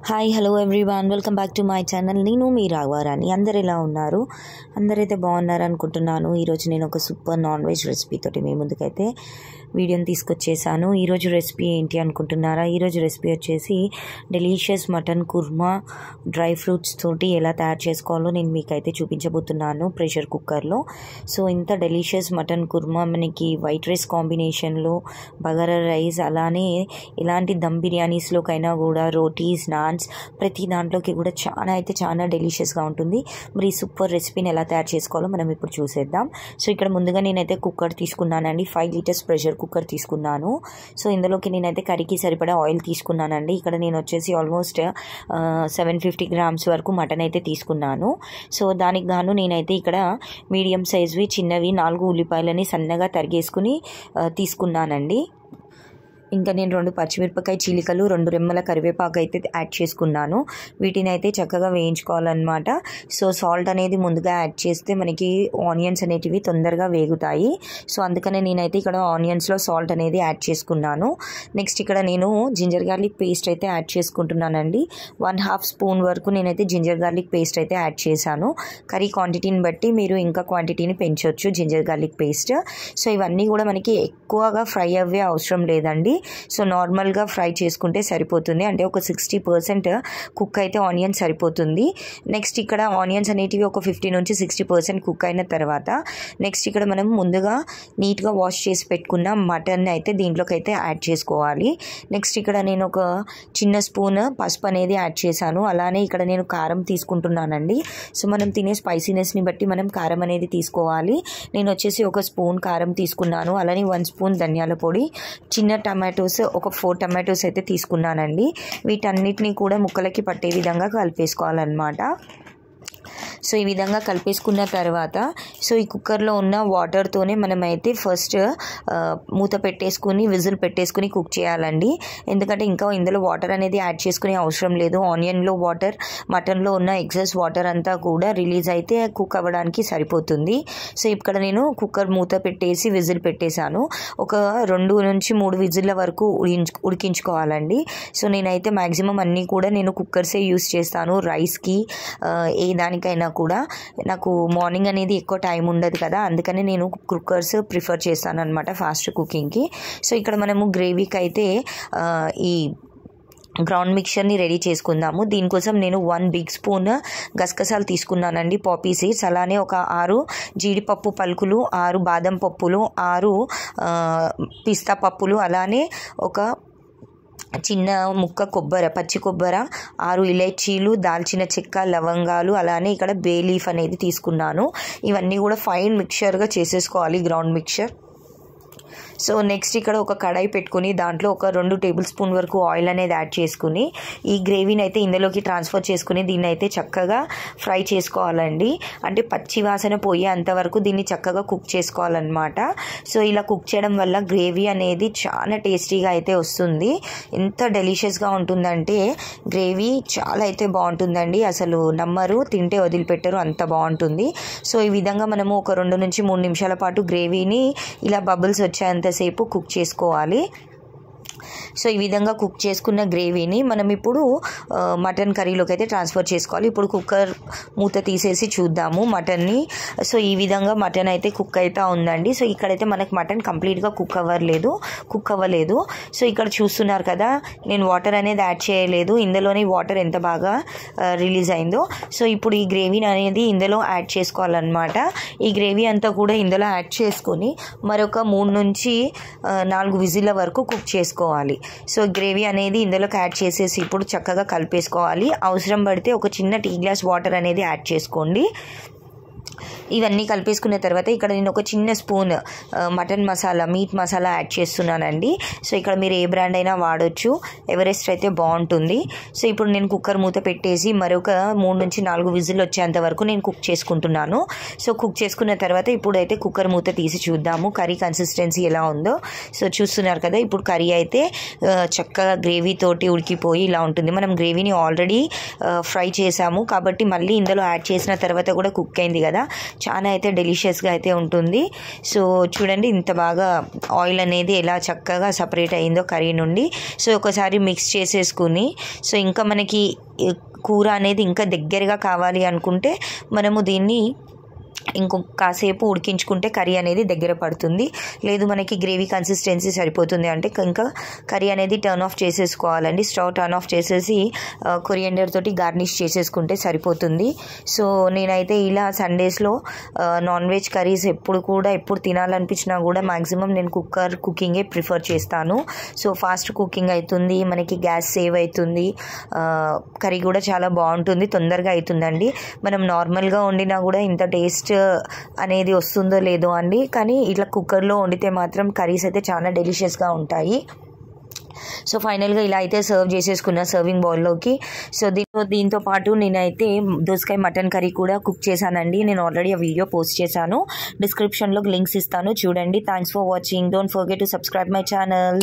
Hi hello everyone, welcome back to my channel. నేను మీ రాఘవారాణి. అందరు ఎలా ఉన్నారు? అందరైతే బాగున్నారు అనుకుంటున్నాను. ఈరోజు నేను ఒక సూపర్ నాన్ వెజ్ రెసిపీ తోటి మీ ముందుకైతే వీడియోని తీసుకొచ్చేసాను. ఈరోజు రెసిపీ ఏంటి అనుకుంటున్నారా? ఈరోజు రెసిపీ వచ్చేసి delicious mutton korma dry fruits తోటి ఎలా తయారు చేసుకోవాలో నేను మీకైతే చూపించబోతున్నాను ప్రెషర్ కుక్కర్లో. సో ఇంత డెలీషియస్ మటన్ కుర్మా మనకి వైట్ రైస్ కాంబినేషన్లో, బగారా రైస్, అలానే ఇలాంటి దమ్ బిర్యానీస్లోకైనా కూడా, రోటీస్, నాన్స్, ప్రతి దాంట్లోకి కూడా చాలా డెలిషియస్గా ఉంటుంది. మరి ఈ సూపర్ రెసిపీని ఎలా తయారు చేసుకోవాలో మనం ఇప్పుడు చూసేద్దాం. సో ఇక్కడ ముందుగా నేనైతే కుక్కర్ తీసుకున్నానండి. 5 లీటర్స్ ప్రెషర్ కుక్కర్ తీసుకున్నాను. సో ఇందులోకి నేనైతే కర్రీకి సరిపడా ఆయిల్ తీసుకున్నానండి. ఇక్కడ నేను వచ్చేసి ఆల్మోస్ట్ 750 గ్రామ్స్ వరకు మటన్ అయితే తీసుకున్నాను. సో దానికి గాను నేనైతే ఇక్కడ మీడియం సైజ్వి చిన్నవి 4 ఉల్లిపాయలని సన్నగా తరిగేసుకుని తీసుకున్నానండి. ఇంకా నేను 2 పచ్చిమిరపకాయ చీలికలు, 2 రెమ్మల కరివేపాకు అయితే యాడ్ చేసుకున్నాను. వీటిని అయితే చక్కగా వేయించుకోవాలన్నమాట. సో సాల్ట్ అనేది ముందుగా యాడ్ చేస్తే మనకి ఆనియన్స్ అనేటివి తొందరగా వేగుతాయి. సో అందుకనే నేనైతే ఇక్కడ ఆనియన్స్లో సాల్ట్ అనేది యాడ్ చేసుకున్నాను. నెక్స్ట్ ఇక్కడ నేను జింజర్ గార్లిక్ పేస్ట్ అయితే యాడ్ చేసుకుంటున్నానండి. 1/2 స్పూన్ వరకు నేనైతే జింజర్ గార్లిక్ పేస్ట్ అయితే యాడ్ చేశాను. కర్రీ క్వాంటిటీని బట్టి మీరు ఇంకా క్వాంటిటీని పెంచవచ్చు జింజర్ గార్లిక్ పేస్ట్. సో ఇవన్నీ కూడా మనకి ఎక్కువగా ఫ్రై అవ్వే అవసరం లేదండి. సో నార్మల్గా ఫ్రై చేసుకుంటే సరిపోతుంది. అంటే ఒక 60% కుక్ అయితే ఆనియన్ సరిపోతుంది. నెక్స్ట్ ఇక్కడ ఆనియన్స్ అనేటివి ఒక 50 నుంచి 60% కుక్ అయిన తర్వాత నెక్స్ట్ ఇక్కడ మనం ముందుగా నీట్గా వాష్ చేసి పెట్టుకున్న మటన్ అయితే దీంట్లోకి అయితే యాడ్ చేసుకోవాలి. నెక్స్ట్ ఇక్కడ నేను ఒక చిన్న స్పూన్ పసుపు అనేది యాడ్ చేశాను. అలానే ఇక్కడ నేను కారం తీసుకుంటున్నానండి. సో మనం తినే స్పైసీనెస్ని బట్టి మనం కారం అనేది తీసుకోవాలి. నేను వచ్చేసి ఒక స్పూన్ కారం తీసుకున్నాను. అలానే 1 స్పూన్ ధనియాల పొడి, చిన్న టమాటోస్ ఒక 4 టమాటోస్ అయితే తీసుకున్నానండి. వీటన్నిటిని కూడా ముక్కలకి పట్టే విధంగా కలిపేసుకోవాలన్నమాట. సో ఈ విధంగా కలిపేసుకున్న తర్వాత సో ఈ కుక్కర్లో ఉన్న వాటర్తోనే మనమైతే ఫస్ట్ మూత పెట్టేసుకుని విజిల్ పెట్టేసుకుని కుక్ చేయాలండి. ఎందుకంటే ఇంకా ఇందులో వాటర్ అనేది యాడ్ చేసుకునే అవసరం లేదు. ఆనియన్లో వాటర్, మటన్లో ఉన్న ఎక్సెస్ వాటర్ అంతా కూడా రిలీజ్ అయితే కుక్ అవ్వడానికి సరిపోతుంది. సో ఇక్కడ నేను కుక్కర్ మూత పెట్టేసి విజిల్ పెట్టేశాను. ఒక 2 నుంచి 3 విజిల్ల వరకు ఉడికించుకోవాలండి. సో నేనైతే మ్యాక్సిమం అన్నీ కూడా నేను కుక్కర్సే యూస్ చేస్తాను. రైస్కి ఏ దానికైనా కూడా నాకు మార్నింగ్ అనేది ఎక్కువ టైం ఉండదు కదా, అందుకని నేను కుక్కర్స్ ప్రిఫర్ చేస్తాను అనమాట ఫాస్ట్ కుకింగ్కి. సో ఇక్కడ మనము గ్రేవీకి అయితే ఈ గ్రౌండ్ మిక్చర్ని రెడీ చేసుకుందాము. దీనికోసం నేను 1 బిగ్ స్పూన్ గసగసాలు తీసుకున్నానండి, పాపీ సీడ్స్. అలానే ఒక 6 జీడిపప్పు పలుకులు, 6 బాదం పప్పులు, 6 పిస్తా పప్పులు, అలానే ఒక చిన్న ముక్క కొబ్బరి, పచ్చి కొబ్బరి, 6 ఇలైచీలు, దాల్చిన చెక్క, లవంగాలు, అలానే ఇక్కడ బే లీఫ్ అనేది తీసుకున్నాను. ఇవన్నీ కూడా ఫైన్ మిక్చర్గా చేసేసుకోవాలి, గ్రౌండ్ మిక్చర్. సో నెక్స్ట్ ఇక్కడ ఒక కడాయి పెట్టుకుని దాంట్లో ఒక 2 టేబుల్ స్పూన్ వరకు ఆయిల్ అనేది యాడ్ చేసుకుని ఈ గ్రేవీని అయితే ఇందులోకి ట్రాన్స్ఫర్ చేసుకుని దీన్ని అయితే చక్కగా ఫ్రై చేసుకోవాలండి. అంటే పచ్చి వాసన పోయే అంతవరకు దీన్ని చక్కగా కుక్ చేసుకోవాలన్నమాట. సో ఇలా కుక్ చేయడం వల్ల గ్రేవీ అనేది చాలా టేస్టీగా అయితే వస్తుంది. ఎంత డెలిషియస్గా ఉంటుందంటే గ్రేవీ చాలా అయితే బాగుంటుందండి. అసలు నమ్మరు, తింటే వదిలిపెట్టరు, అంత బాగుంటుంది. సో ఈ విధంగా మనము ఒక 2 నుంచి 3 నిమిషాల పాటు గ్రేవీని ఇలా బబుల్స్ వచ్చేంతసేపు కుక్ చేసుకోవాలి. సో ఈ విధంగా కుక్ చేసుకున్న గ్రేవీని మనం ఇప్పుడు మటన్ కర్రీలోకి అయితే ట్రాన్స్ఫర్ చేసుకోవాలి. ఇప్పుడు కుక్కర్ మూత తీసేసి చూద్దాము మటన్ని. సో ఈ విధంగా మటన్ అయితే కుక్ అవుతా ఉందండి. సో ఇక్కడైతే మనకు మటన్ కంప్లీట్గా కుక్ అవ్వలేదు. సో ఇక్కడ చూస్తున్నారు కదా, నేను వాటర్ అనేది యాడ్ చేయలేదు. ఇందులోనే వాటర్ ఎంత బాగా రిలీజ్ అయిందో. సో ఇప్పుడు ఈ గ్రేవీని అనేది ఇందులో యాడ్ చేసుకోవాలన్నమాట. ఈ గ్రేవీ అంతా కూడా ఇందులో యాడ్ చేసుకొని మరొక 3 నుంచి 4 విజిల్ల వరకు కుక్ చేసుకోవాలి. సో గ్రేవీ అనేది ఇందులోకి యాడ్ చేసేసి ఇప్పుడు చక్కగా కలిపేసుకోవాలి. అవసరం పడితే ఒక చిన్న టీ గ్లాస్ వాటర్ అనేది యాడ్ చేసుకోండి. ఇవన్నీ కలిపేసుకున్న తర్వాత ఇక్కడ నేను ఒక చిన్న spoon mutton masala, meet masala add చేస్తున్నానండి. సో ఇక్కడ మీరు ఏ బ్రాండ్ అయినా వాడొచ్చు, ఎవరెస్ట్ అయితే బాగుంటుంది. సో ఇప్పుడు నేను కుక్కర్ మూత పెట్టేసి మరొక 3 నుంచి 4 విజిల్ వచ్చేంత వరకు నేను కుక్ చేసుకుంటున్నాను. సో కుక్ చేసుకున్న తర్వాత ఇప్పుడైతే కుక్కర్ మూత తీసి చూద్దాము కర్రీ కన్సిస్టెన్సీ ఎలా ఉందో. సో చూస్తున్నారు కదా, ఇప్పుడు కర్రీ అయితే చక్కగా గ్రేవీ తోటి ఉడికిపోయి ఇలా ఉంటుంది. మనం గ్రేవీని ఆల్రెడీ ఫ్రై చేసాము కాబట్టి మళ్ళీ ఇందులో యాడ్ చేసిన తర్వాత కూడా కుక్ అయింది కదా, కదా, చాలా అయితే డెలిషియస్గా అయితే ఉంటుంది. సో చూడండి ఇంత బాగా ఆయిల్ అనేది ఎలా చక్కగా సపరేట్ అయిందో కర్రీ నుండి. సో ఒకసారి మిక్స్ చేసేసుకుని, సో ఇంకా మనకి కూర అనేది ఇంకా దగ్గరగా కావాలి అనుకుంటే మనము దీన్ని ఇంకొక కాసేపు ఉడికించుకుంటే కర్రీ అనేది దగ్గర పడుతుంది. లేదు మనకి గ్రేవీ కన్సిస్టెన్సీ సరిపోతుంది అంటే ఇంకా కర్రీ అనేది టర్న్ ఆఫ్ చేసేసుకోవాలండి. స్టవ్ టర్న్ ఆఫ్ చేసేసి కొరియండర్ తోటి గార్నిష్ చేసేసుకుంటే సరిపోతుంది. సో నేనైతే ఇలా సండేస్లో నాన్ వెజ్ కర్రీస్ ఎప్పుడు తినాలనిపించినా కూడా మ్యాక్సిమం నేను కుకింగే ప్రిఫర్ చేస్తాను. సో ఫాస్ట్ కుకింగ్ అవుతుంది, మనకి గ్యాస్ సేవ్ అవుతుంది, కర్రీ కూడా చాలా బాగుంటుంది, తొందరగా అవుతుందండి. మనం నార్మల్గా వండినా కూడా ఇంత టేస్ట్ అనేది వస్తుందో లేదో అండి, కానీ ఇట్లా కుక్కర్లో వండితే మాత్రం కర్రీస్ అయితే చాలా డెలిషియస్గా ఉంటాయి. సో ఫైనల్గా ఇలా అయితే సర్వ్ చేసేసుకున్న సర్వింగ్ బౌల్లోకి. సో దీంతో పాటు నేనైతే దోసకాయ మటన్ కర్రీ కూడా కుక్ చేశానండి. నేను ఆల్రెడీ ఆ వీడియో పోస్ట్ చేశాను, డిస్క్రిప్షన్లో లింక్స్ ఇస్తాను చూడండి. Thanks for watching. Don't forget to subscribe my channel.